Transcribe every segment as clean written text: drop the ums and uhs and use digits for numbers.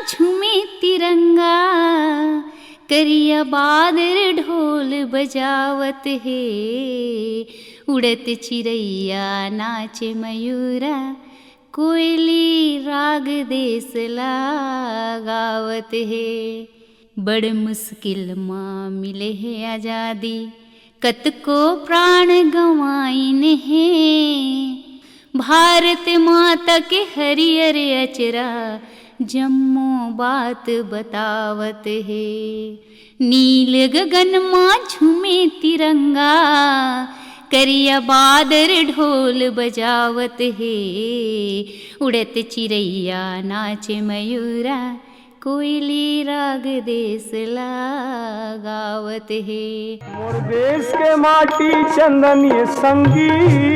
झूमे तिरंगा, करिया बादर ढोल बजावत है। उड़त चिड़ैया नाचे मयूरा, कोयली राग देश गावत है। बड़ मुश्किल माँ मिले है आजादी, कतको प्राण गंवाइन है। भारत माता के हरियर अचरा, जम्मो बात बतावत है। नील गगन माँ झूमे तिरंगा, करिया बादर ढोल बजावत है। उड़त चिड़ैया नाचे मयूरा, कोयली राग देश गावत है। मोर देश के माटी चंदन ये संगीत,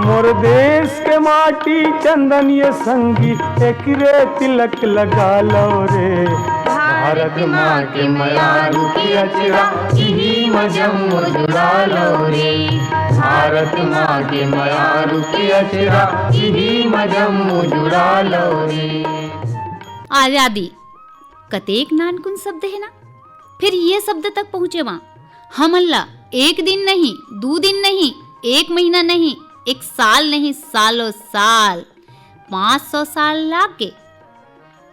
मोर देश के माटी चंदन ये संगीत, एकरे तिलक लगा लो रे। भारत माँ के मयारू की अचरा, यही मजम जुड़ा लो रे। भारत माँ के मयारू की अचरा, यही मजम जुड़ा लो रे। आजादी कतेक नानकुन शब्द है ना, फिर ये शब्द तक पहुँचे वहाँ हमल्ला एक दिन नहीं, 2 दिन नहीं, 1 महीना नहीं, 1 साल नहीं, सालों साल, 500 साल लागे,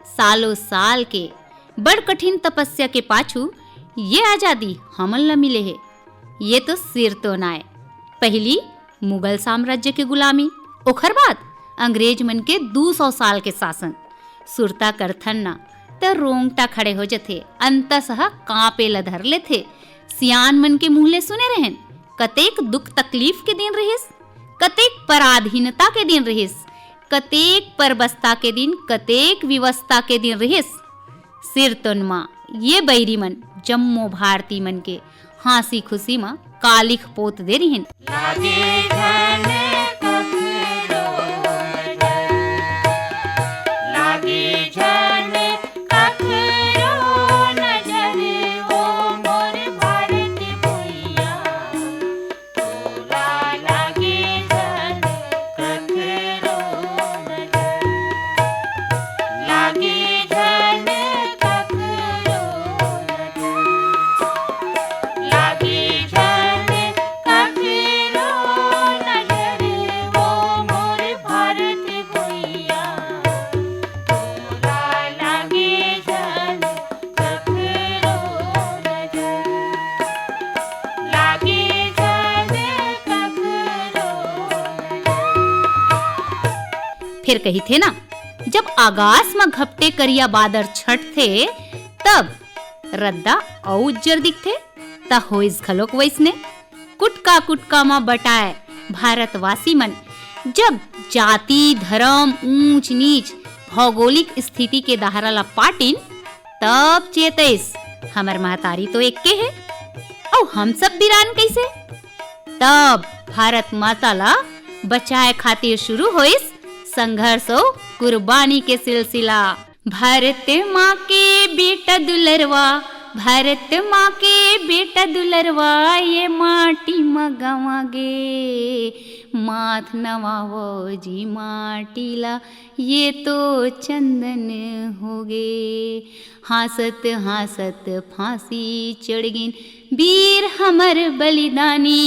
सालों साल के बड़ कठिन तपस्या के पाछू ये आजादी हमल्ला मिले है। ये तो सिर तो नाय, पहली मुगल साम्राज्य के गुलामी, ओखर बाद अंग्रेज मन के 200 साल के शासन। सुरता करथन ना त रोंगटा खड़े हो जथे, अंतसह कांपे ल धर लेथे। सियान मन के मुँह ले सुने रहन, कतेक दुख तकलीफ के दिन रहिस, कतेक पराधीनता के दिन रहिस, कतेक परबस्ता के दिन, कतेक विवस्था के दिन रहिस। सिर तोनमा ये बैरी मन जम्मो भारती मन के हासी खुशी में कालिख पोत दे रही। फिर कही थे ना, जब आकाश में घपटे करिया बादर छट थे, तब रद्दा और उज्जर दिखते, ता होइस खलोक वैसने कुटका कुटका में बटाए भारतवासी मन। जब जाति धर्म ऊंच नीच भौगोलिक स्थिति के दहारा ला पाटिन, तब चेतैस हमर महतारी तो एक के है और हम सब बिरान कैसे। तब भारत माता ला बचाए खातिर शुरू होइस संघर्ष और कुर्बानी के सिलसिला। भारत माँ के बेटा दुलरवा, भारत माँ के बेटा दुलरवा, ये माटी में गवागे माथ नवावो जी माटीला, ये तो चंदन होगे। हासत हासत फांसी चढ़गिन वीर हमर बलिदानी,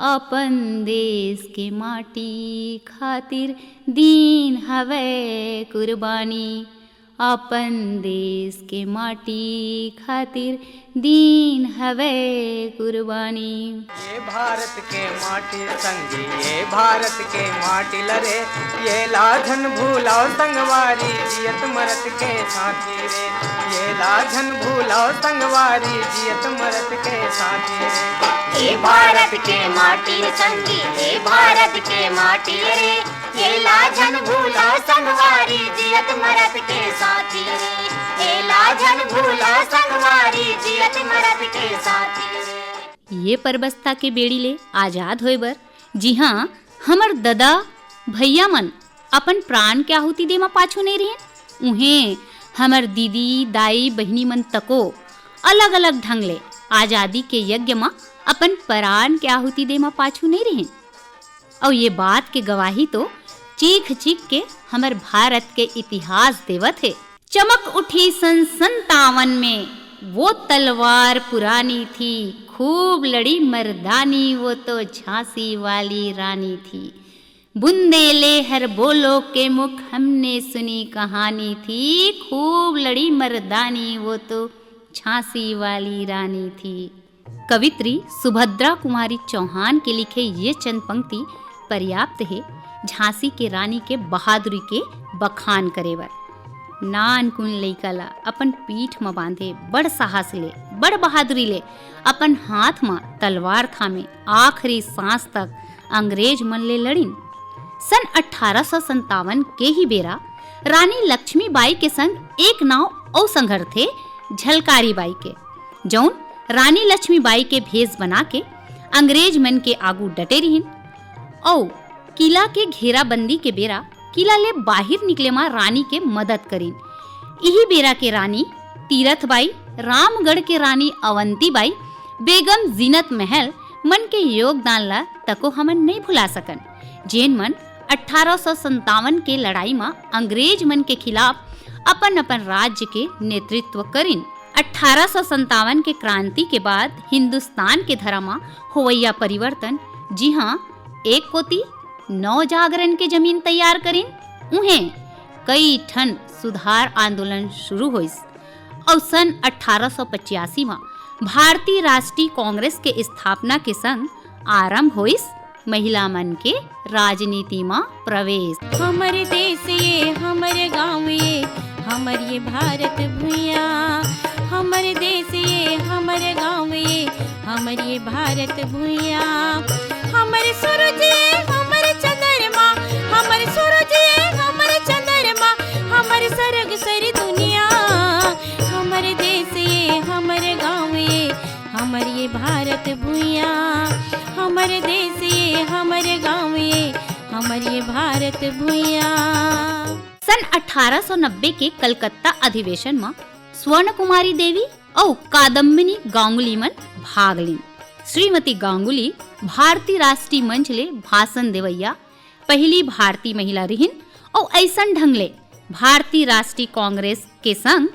अपन देश के माटी खातिर दीन हवे कुर्बानी, अपन देश के माटी खातिर दीन हवे कुर्बानी। ये भारत के माटी संगी, ये भारत के माटी लरे, ये लाझन भूलाओ संगवारी, जियत मरत के साथी रे। ये लाझन भूलाओ संगवारी, जियत मरत के साथी रे। ये भारत के माटी संगी, ये भारत के माटी रे, ये लाझन भूलाओ संगवारी, जियत मरत के साथी रे। ये लाझन भूलाओ संगवारी, जियत मरत के साथी रे। ये परबस्ता के बेड़ी ले आजाद होए बर, जी हाँ, हमर दादा भैया मन अपन प्राण के आहुति दे मा पाछू नहीं रहे। उन्हें हमर दीदी दाई बहनी मन तको अलग अलग ढंग ले आजादी के यज्ञ में अपन प्राण के आहुति दे मा पाछू नहीं रहे। और ये बात के गवाही तो चीख चीख के हमर भारत के इतिहास देवत है। चमक उठी सन 57 में, वो तलवार पुरानी थी, खूब लड़ी मर्दानी, वो तो झांसी वाली रानी थी। बुंदेले हर बोलो के मुख, हमने सुनी कहानी थी, खूब लड़ी मर्दानी, वो तो झांसी वाली रानी थी। कवित्री सुभद्रा कुमारी चौहान के लिखे ये चंद पंक्ति पर्याप्त है झांसी के रानी के बहादुरी के बखान करेवर। नान कुन लइका ला अपन पीठ में बांधे, बड़ साहस ले, बड़ बहादुरी ले, अपन हाथ में तलवार थामे आखिरी सांस तक अंग्रेज मन ले लड़िन। सन 1857 के ही बेरा रानी लक्ष्मीबाई के संग एक नाव और संघर थे झलकारी बाई के, जौन रानी लक्ष्मीबाई के भेष बना के अंग्रेज मन के आगू डटे रहिन। और किला के घेराबंदी के बेरा किला ले बाहर निकले मां रानी के मदद करीन। यही बेरा के रानी तीरथ बाई, रामगढ़ के रानी अवंती बाई, बेगम जीनत महल मन के योगदान ला तको हमन नहीं भुला सकन, जेन मन 1857 के लड़ाई में अंग्रेज मन के खिलाफ अपन अपन राज्य के नेतृत्व करिन। 1857 के क्रांति के बाद हिंदुस्तान के धरा होवैया परिवर्तन, जी हाँ, एक कोती नौ जागरण के जमीन तैयार करिन, उन्हें कई ठन सुधार आंदोलन शुरू होइस। और सन 1885 में भारतीय राष्ट्रीय कांग्रेस के स्थापना के संग आरंभ होइस महिला मन के राजनीति में प्रवेश। हमर देश ये, हमर गाँव ये, हमर ये भारत भूया, हमर देश ये, हमर गाँव ये, हमर ये भारत भूया। हमर सूरज ये, हमर चंद्रमा, हमर सूरज ये, हमर चंद्रमा, हमर सरग सर दुनिया। हमर देश ये, हमर गाँव ये, हमर ये भारत भूया, हमर देश ये, हमर गाँव ये, हमर ये भारत भूया। सन 1890 के कलकत्ता अधिवेशन में स्वर्ण कुमारी देवी और कादम्बिनी गांगुली मन भाग लीन। श्रीमती गांगुली भारतीय राष्ट्रीय मंच ले भाषण देवैया पहली भारतीय महिला रहिन और ऐसन ढंग ले भारतीय राष्ट्रीय कांग्रेस के संग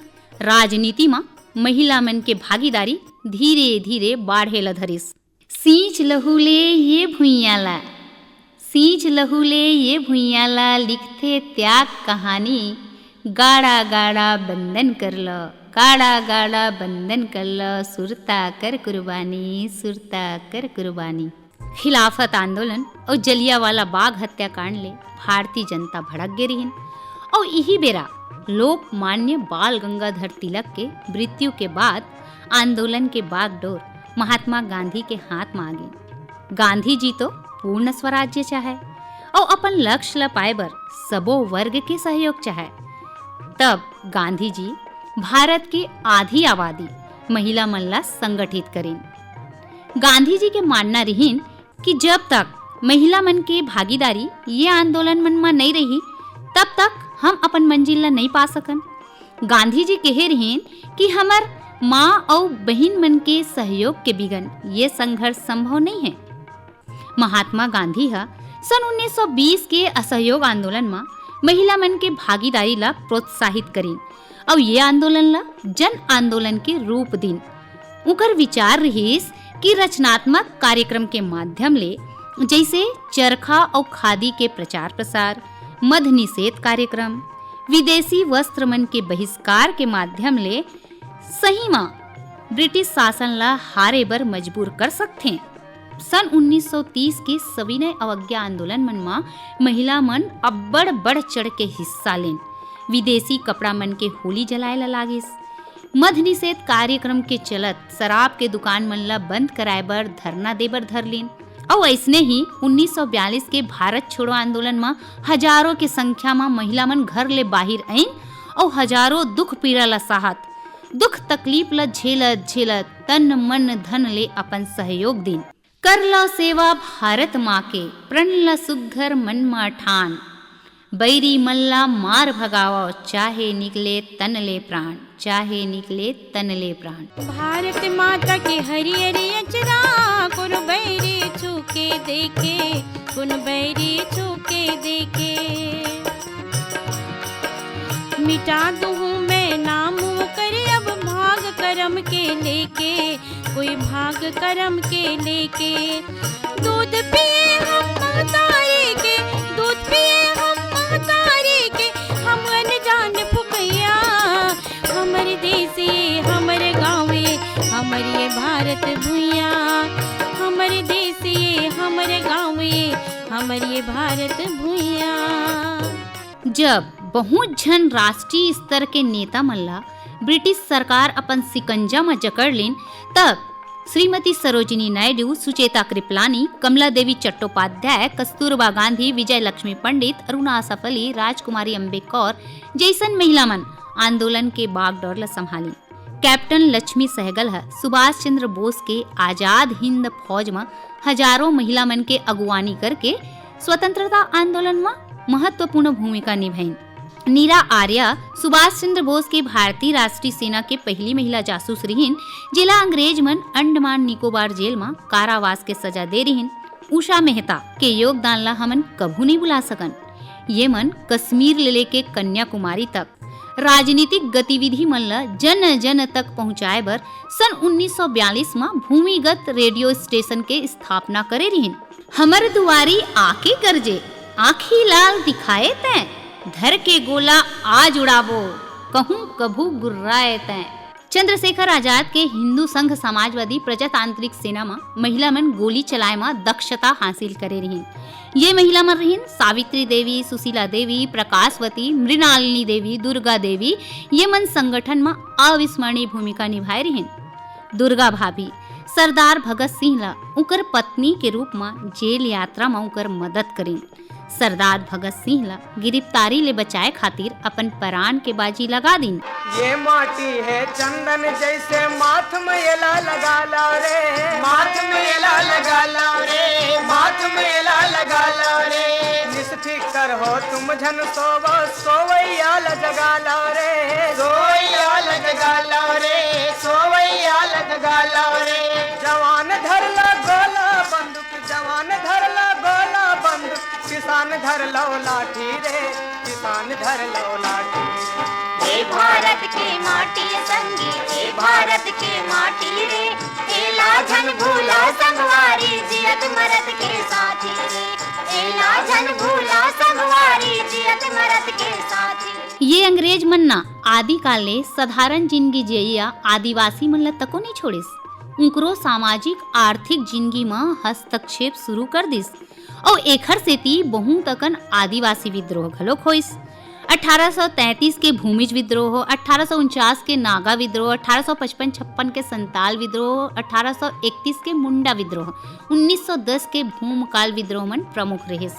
राजनीति में महिला मन के भागीदारी धीरे धीरे बाढ़े ल धरिस। सींच लहूले ये भुइयाला, सींच लहूले ये भुइयाला, लिखते त्याग कहानी, गाड़ा गाड़ा बंधन कर लो, गाड़ा गाड़ा बंधन कर लो, सुरता कर कुर्बानी, सुरता कर कुर्बानी। खिलाफत आंदोलन और जलियांवाला बाग हत्याकांड ले भारतीय जनता भड़क गे रहिन और यही बेरा लोकमान्य बाल गंगाधर तिलक के मृत्यु के बाद आंदोलन के बागडोर महात्मा गांधी के हाथ में आ गई। गांधी जी तो पूर्ण स्वराज्य चाहे और अपन लक्ष्य ल पाए बर सबो वर्ग के सहयोग चाहे। तब गांधी जी भारत की आधी आबादी महिला मन ला संगठित करें। गांधी जी के मानना रहीन कि जब तक महिला मन के भागीदारी ये आंदोलन मन में नहीं रही तब तक हम अपन मंजिल ला नहीं पा सकन। गांधी जी कहे रहीन कि हमर माँ और बहन मन के सहयोग के बिगन ये संघर्ष संभव नहीं है। महात्मा गांधी हा सन 1920 के असहयोग आंदोलन में महिला मन के भागीदारी ला प्रोत्साहित करीन और ये आंदोलन ला जन आंदोलन के रूप दिन। उकर विचार रहीस कि रचनात्मक कार्यक्रम के माध्यम ले जैसे चरखा और खादी के प्रचार प्रसार, मध निषेध कार्यक्रम, विदेशी वस्त्र मन के बहिष्कार के माध्यम ले सही में ब्रिटिश शासन ला हारे बर मजबूर कर सकते। सन 1930 के सविनय अवज्ञा आंदोलन मन में महिला मन अब्बड़ बढ़ चढ़ के हिस्सा लेन। विदेशी कपड़ा मन के होली जलाए ला लागिस। मध निषेध कार्यक्रम के चलत शराब के दुकान मन ला बंद कराए बर धरना देबर धर लीन। और ऐसने ही 1942 के भारत छोड़ो आंदोलन में हजारों के संख्या में महिला मन घर ले बाहर आईन और हजारों दुख पीड़ा ला साहत, दुख तकलीफ ला झेलत झेलत तन मन धन ले अपन सहयोग दिन। कर लो सेवा भारत माँ के, प्रण ला सुघर मन मा ठान, बैरी मल्ला मार भगाओ, चाहे निकले तनले प्राण, चाहे निकले तनले प्राण। भारत माता के हरियरी अचरा, कुन बैरी छूके देखे, कुन बैरी छूके देखे। मिटा दूँ मैं नाम कर अब भाग करम के लेके, कोई भाग करम के लेके। दूध पिए हम महतारी के, दूध पिए हम महतारी के, हम अनजान फुकैया। हमर देश ये हमर गाँव ये हमर ये भारत भुइया, हमर देश ये हमर गाँव ये हमर ये भारत भुइया। जब बहुत झन राष्ट्रीय स्तर के नेता मल्ला ब्रिटिश सरकार अपन सिकंजा में जकड़ लेन, तब श्रीमती सरोजिनी नायडू, सुचेता कृपलानी, कमला देवी चट्टोपाध्याय, कस्तूरबा गांधी, विजय लक्ष्मी पंडित, अरुणा आसफ अली, राजकुमारी अम्बे कौर जैसन महिला मन आंदोलन के बागडोर ला संभाली। कैप्टन लक्ष्मी सहगल सुभाष चंद्र बोस के आजाद हिंद फौज में हजारों महिला मन के अगुवानी करके स्वतंत्रता आंदोलन में महत्वपूर्ण भूमिका निभाई। नीरा आर्या सुभाष चंद्र बोस के भारतीय राष्ट्रीय सेना के पहली महिला जासूस रहीन, जिला अंग्रेज मन अंडमान निकोबार जेल में कारावास के सजा दे रहीन। उषा मेहता के योगदान ला हमन कभू नहीं भुला सकन। ये मन कश्मीर ले लेके कन्याकुमारी तक राजनीतिक गतिविधि मन ला जन जन तक पहुँचाए बर सन 1942 में भूमिगत रेडियो स्टेशन के स्थापना करे रहीन। हमर दुआरी आके गरजे, आँखी लाल दिखाए तैं, धर के गोला आज उड़ाबो, कहूँ कभू गुर्राए तैं। चंद्रशेखर आजाद के हिंदू संघ समाजवादी प्रजातांत्रिक सेना में महिला मन गोली चलाए में दक्षता हासिल करे रहीन। ये महिला मन रहीन सावित्री देवी, सुशीला देवी, प्रकाशवती, मृणालिनी देवी, दुर्गा देवी। ये मन संगठन में अविस्मरणीय भूमिका निभाए रहीन। दुर्गा भाभी सरदार भगत सिंह ला उकर पत्नी के रूप में जेल यात्रा में उकर मदद करीन। सरदार भगत सिंह ला गिरफ्तारी ले बचाए खातिर अपन प्राण के बाजी लगा दीन। ये माटी है चंदन जैसे माथ में एला लगा लाओ रे, माथ में एला लगा लाओ रे, माथ में एला लगा लाओ रे। निष्फिकर हो तुम झन सोवो, सोवैया ल जगा लाओ रे, सोवैया ल जगा लाओ रे, सोवैया ल जगा लाओ रे। जवान धर ला गोला बंदूक, जवान धर ला गोला बंदूक, किसान धर लो लाठी रे, किसान धर लो लाठी। हे भारत के माटी संगी, हे भारत के माटी रे, एला झन भूला संगवारी जियत मरत के साथी रे, एला झन भूला संगवारी जियत मरत के साथी। ये अंग्रेज मन ना आदि काल ले साधारण जिंदगी जिया आदिवासी मन ला तको नहीं छोड़िस। उनकरो सामाजिक आर्थिक जिंदगी में हस्तक्षेप शुरू कर दिस और एखर सेती बहुत अकन आदिवासी विद्रोह घलोक होइस। 1833 के भूमिज विद्रोह, 1849 के नागा विद्रोह, 1855-56 के संताल विद्रोह, 1831 के मुंडा विद्रोह, 1910 के भूमकाल विद्रोह मन प्रमुख रहिस।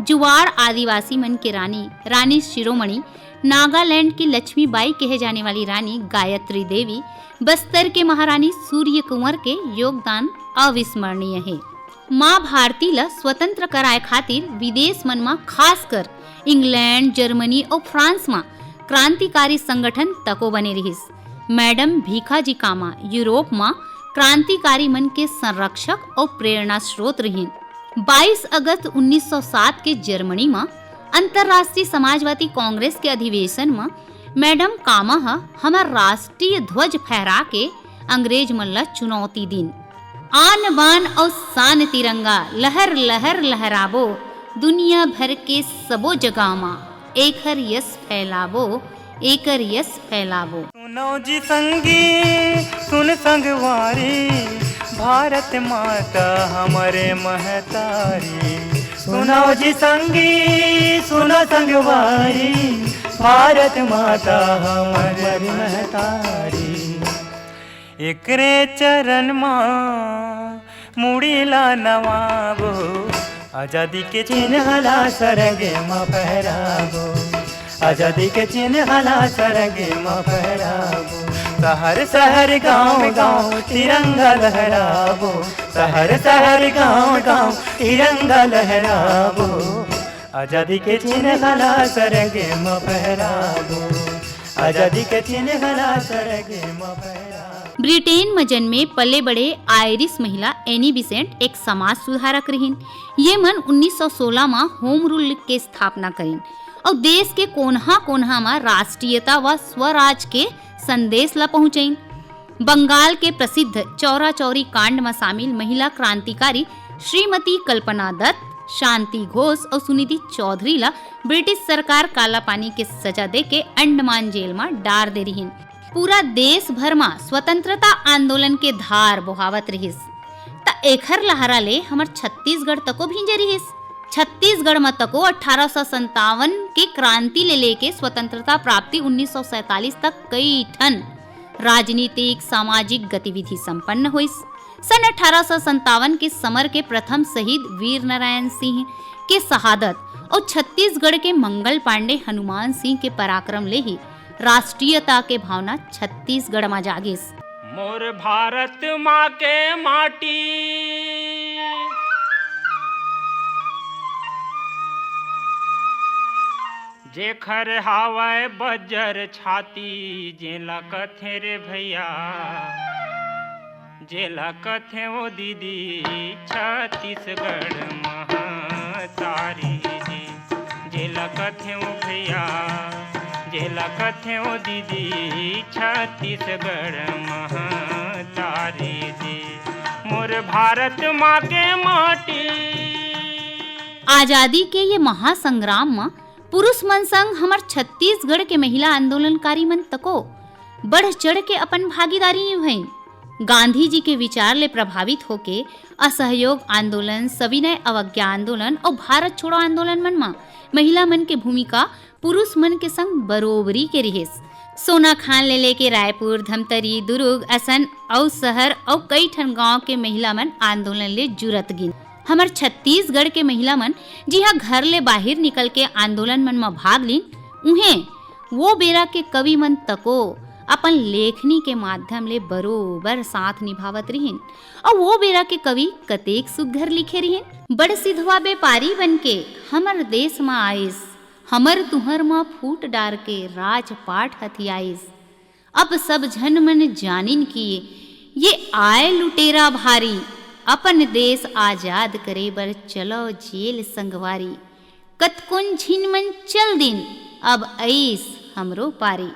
जुवाड़ आदिवासी मन के रानी शिरोमणि, नागालैंड की लक्ष्मीबाई कहे जाने वाली रानी गायत्री देवी, बस्तर के महारानी सूर्य कुंवर के योगदान अविस्मरणीय है। माँ भारती ला स्वतंत्र कराए खातिर विदेश मन में खासकर इंग्लैंड, जर्मनी और फ्रांस में क्रांतिकारी संगठन तको बने रहिस। मैडम भीखाजी कामा यूरोप में क्रांतिकारी मन के संरक्षक और प्रेरणा स्रोत रहीन। 22 अगस्त 1907 के जर्मनी में अंतर्राष्ट्रीय समाजवादी कांग्रेस के अधिवेशन में मैडम कामा हमार राष्ट्रीय ध्वज फहरा के अंग्रेज मन ला चुनौती दीन। आन बान और शान तिरंगा लहर लहर लहराबो, दुनिया भर के सबो जगह मा एकर यश फैलाबो, एकर यश फैलाबो। सुनो जी संगी सुन संगवारी, भारत माता हमारे महतारी। सुनो जी संगी सुनो संगवारी, भारत माता हमारी महतारी। एकरे चरण माँ मुड़ीला नवाबो, आजादी के चिन्ह ला सरगे माँ फहराबो, आजादी के चिन्ह ला सरगे माँ फहराबो। शहर शहर गांव गांव तिरंगा लहराबो, शहर शहर गांव गांव तिरंगा लहराबो। आजादी के चिन्ह हला सरगे म फहराबो, आजादी के चिन्ह हला सरगे म फहराबो। ब्रिटेन में जन्मे पले बड़े आयरिश महिला एनी बिसेंट एक समाज सुधारक रहीन। ये मन 1916 में होम रूल के स्थापना करीन और देश के कोन्हा कोन्हा में राष्ट्रीयता व स्वराज के संदेश ला पहुंचाइन। बंगाल के प्रसिद्ध चौरा चौरी कांड में शामिल महिला क्रांतिकारी श्रीमती कल्पना दत्त, शांति घोष और सुनिधि चौधरी ला ब्रिटिश सरकार काला पानी के सजा दे के अंडमान जेल में डार दे रही। पूरा देश भर में स्वतंत्रता आंदोलन के धार बहावत रहिस त एखर लहरा ले हमर छत्तीसगढ़ तको भींजे रहिस। छत्तीसगढ़ में तको 1857 के क्रांति ले लेके स्वतंत्रता प्राप्ति 1947 तक कई ठन राजनीतिक सामाजिक गतिविधि संपन्न हुईस। सन 1857 के समर के प्रथम शहीद वीर नारायण सिंह के शहादत और छत्तीसगढ़ के मंगल पांडे हनुमान सिंह के पराक्रम ले ही राष्ट्रीयता के भावना छत्तीसगढ़ में जागिस। मोर भारत माँ के माटी जेखर हावय बजर छाती, जेला कथे रे भैया, जेला कथे ओ दीदी छत्तीसगढ़ महतारी जी, जेला कथे ओ भैया, जेला कथे ओ दीदी छत्तीसगढ़ महतारी जी, मोर भारत माँ के माटी। आजादी के ये महासंग्राम में पुरुष मन संग हमर छत्तीसगढ़ के महिला आंदोलनकारी मन तको बढ़ चढ़ के अपन भागीदारी निभाइन। गांधी जी के विचार ले प्रभावित होके असहयोग आंदोलन, सविनय अवज्ञा आंदोलन और भारत छोड़ो आंदोलन मन में महिला मन के भूमिका पुरुष मन के संग बरोबरी के रहिस। सोना खान ले लेके रायपुर, धमतरी, दुर्ग, असन और शहर और कई ठन गांव के महिला मन आंदोलन ले जुरत गिन। हमर छत्तीसगढ़ के महिला मन जिहा घर ले बाहर निकल के आंदोलन मन में भाग लीन, उन्हें वो बेरा के कवि मन तको अपन लेखनी के माध्यम ले बरोबर साथ निभावत रहिन। और वो बेरा के कवि कतेक सुघर लिखे रहिन। बड़ सिधवा व्यापारी बन के हमर देश में आइस, हमर तुहर में फूट डार के राजपाट हथियाइस। अब सब झन मन जानिन किए ये आए लुटेरा भारी, अपन देश आजाद करे बर चलो जेल संगवारी। कतकुन झिन मन चल दिन, अब ऐस हमरो पारी।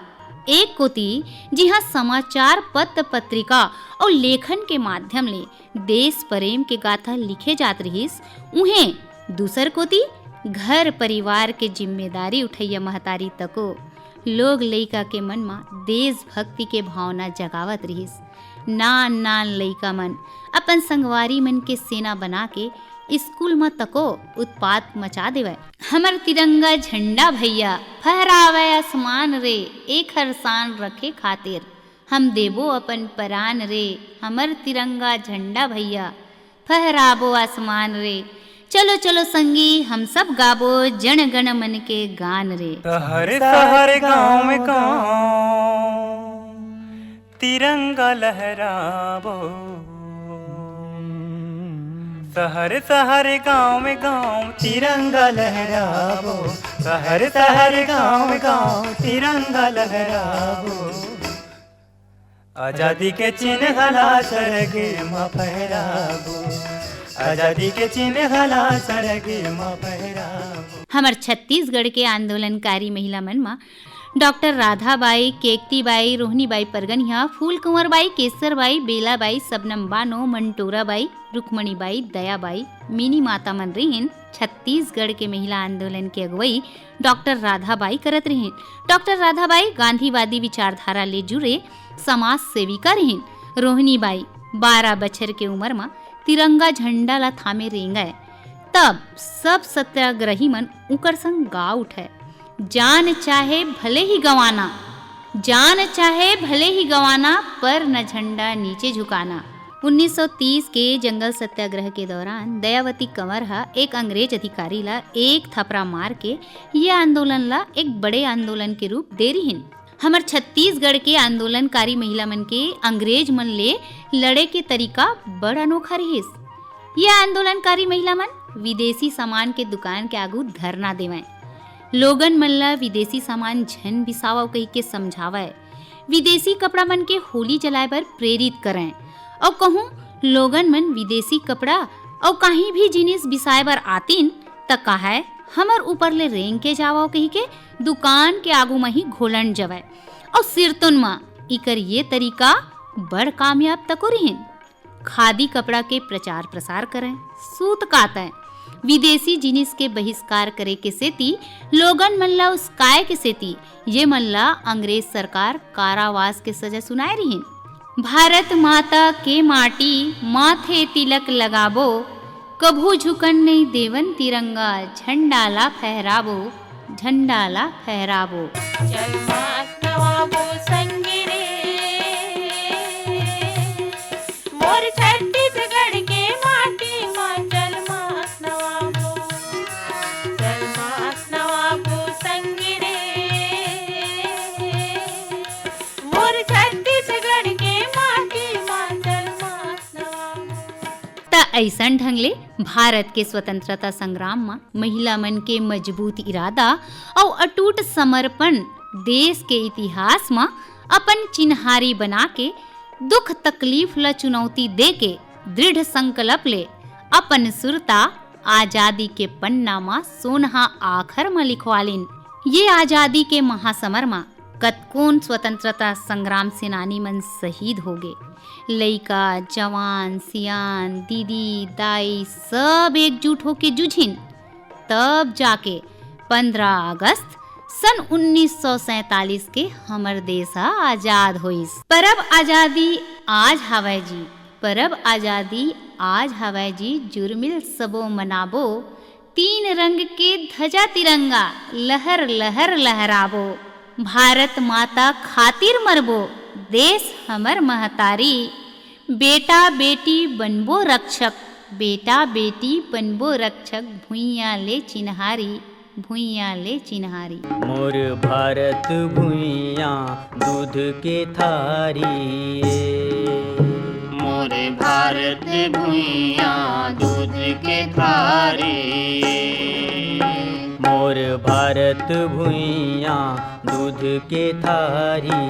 एक कोती जिहा समाचार पत्र पत्रिका और लेखन के माध्यम ले देश प्रेम के गाथा लिखे जात रहिस, उन्हें दूसर कोती घर परिवार के जिम्मेदारी उठैया महतारी तको लोग लइका के मन में देशभक्ति के भावना जगावत रहिस। नान नान लइका मन अपन संगवारी मन के सेना बना के स्कूल में तको उत्पात मचा देवे। हमर तिरंगा झंडा भैया फहरावे आसमान रे, एक हरसान रखे खातिर हम देबो अपन परान रे। हमर तिरंगा झंडा भैया फहराबो आसमान रे। चलो चलो संगी हम सब गाबो जन गण मन के गान रे। शहर शहर गाँव में गाँव तिरंगा लहराबो, शहर शहर गाँव में गाँव तिरंगा लहराबो, शहर शहर गाँव में गाँव तिरंगा लहराबो। आजादी के चिन्ह हला सरगे म फहराबो, आजादी के चिन्ह हला सरगे म फहराबो। हमर छत्तीसगढ़ के आंदोलनकारी महिला मन में डॉक्टर राधाबाई, केकतीबाई, रोहिणीबाई परगनिया, फूल कुंवरबाई, केसरबाई, बेलाबाई, सबनम बानो, मंटोराबाई, रुक्मणीबाई, दयाबाई, मिनी माता मन रहीन। छत्तीसगढ़ के महिला आंदोलन के अगुवाई डॉक्टर राधाबाई करत रहीन। डॉक्टर राधाबाई गांधीवादी विचारधारा ले जुड़े समाज सेविका रहीन। रोहिणीबाई 12 बछर के उम्र में तिरंगा झंडा ला थामे रेंगाए, तब सब सत्याग्रही मन उकर संग गा उठे, जान चाहे भले ही गंवाना, जान चाहे भले ही गंवाना, पर न झंडा नीचे झुकाना। 1930 के जंगल सत्याग्रह के दौरान दयावती कंवर एक अंग्रेज अधिकारी ला एक थपरा मार के ये आंदोलन ला एक बड़े आंदोलन के रूप दे रहीन। हमर छत्तीसगढ़ के आंदोलनकारी महिला मन के अंग्रेज मन ले लड़े के तरीका बड़ अनोखा रहिस। ये आंदोलनकारी महिला मन विदेशी सामान के दुकान के आगू धरना देवें। लोगन मन ला विदेशी सामान झन बिसावा कही के समझावे, विदेशी कपड़ा मन के होली जलाए बर प्रेरित करें और कहूँ लोगन मन विदेशी कपड़ा और कहीं भी जिनिस बिसाए बर आतीन त काहे हमर ऊपर ले रेंग के जावा कही के दुकान के आगू में ही घोलन जवे और सिरतुन मा इकर ये तरीका बड़ कामयाब तको रहीन। खादी कपड़ा के प्रचार प्रसार करें, सूत कातें, विदेशी जिनिस के बहिष्कार करे के सेती लोगन मन ला उस काय के सेती ये मन ला अंग्रेज सरकार कारावास के सजा सुनाए रहीन। भारत माता के माटी माथे तिलक लगाबो, कभू झुकन नहीं देवन तिरंगा, झंडा ला फहराबो, झंडा ला फहराबो। चल मात नवाबो संगी रे, मोर छत्तीसगढ़ के माटी मां चल मात नवाबो, चल मात नवाबो संगी रे, मोर छत्तीसगढ़ के माटी मां चल मात नवाबो। त ऐसन ढंग ले भारत के स्वतंत्रता संग्राम में महिला मन के मजबूत इरादा और अटूट समर्पण देश के इतिहास में अपन चिन्हारी बना के दुख तकलीफ ला चुनौती दे के दृढ़ संकल्प ले अपन सुरता आजादी के पन्ना में सोनहा आखर में लिखवालिन। ये आजादी के महासमर में कतकोन स्वतंत्रता संग्राम सेनानी मन शहीद हो गए। लइका जवान सियान दीदी दाई सब एकजुट होके जुझिन, तब जाके 15 अगस्त सन 1947 के हमर देश आजाद होइस। परब आजादी आज हवै जी, परब आजादी आज हवै जी, जुर्मिल सबो मनाबो, 3 रंग के ध्वजा तिरंगा लहर लहर लहराबो, भारत माता खातिर मरबो, देश हमर महतारी, बेटा बेटी बनबो रक्षक, बेटा बेटी बनबो रक्षक, भुइयां ले चिन्हारी, भुइयां ले चिन्हारी। मोर भारत भुइयां दूध के थारी, मोर भारत भुइयां दूध के थारी, मोर भारत भुइयां दूध के थारी,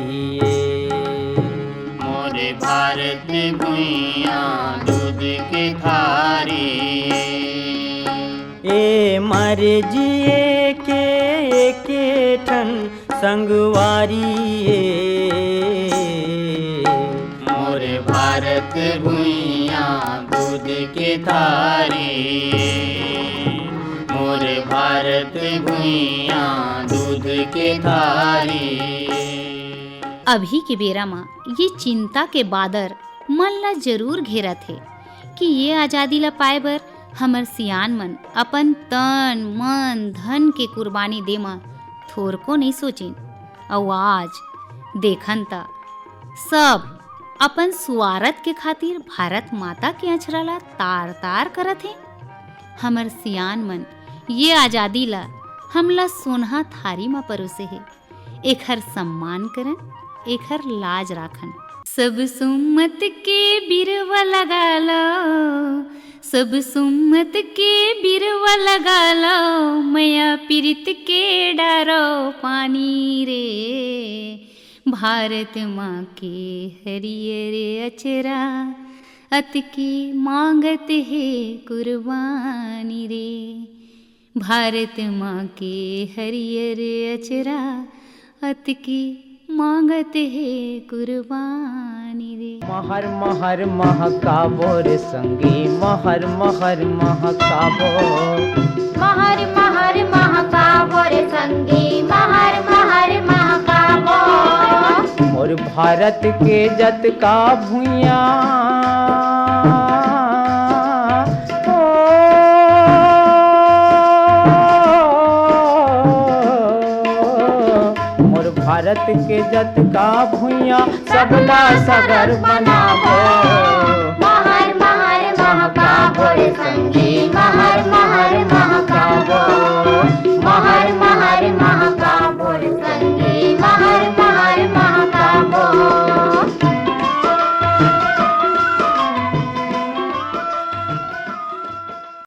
मोर भारत भुइयां दूध के थारी। ए मर जिए के ठन संगवारी, मोर भारत भुइयां दूध के थारी, मोर भारत भुइयां दूध के थारी। अभी के बेरा में ये चिंता के बादर मन ला जरूर घेरत है कि ये आजादी ला पाए बर हमर सियान मन अपन तन मन धन के कुर्बानी दे मा थोरको नहीं सोचिन। और आज देखन ता सब अपन स्वार्थ के खातिर भारत माता के अचरा ला तार तार करत है। हमर सियान मन ये आजादी ला हमला सोनहा थारी में परोसे है, एखर सम्मान करन, एखर लाज राखन। सब सुमत के बिरवा लगा लो, सब सुमत के बिरवा लगा लो, मैया पीरित के डारो पानी रे, भारत माँ के हरियर अचरा अत की मांगत है कुर्बानी रे, भारत माँ के हरियर अचरा अत की मांगत है कुर्बानी रे। महर महर महकाबो रे संगी, महर महर महकाबो, महर महर महकाबो रे संगी, महर महर महकाबो। और भारत के जत का भुइयां भारत के जत का भुइयां सबला सगर बनाबो, महर महर महकाबो रे संगी, महर महर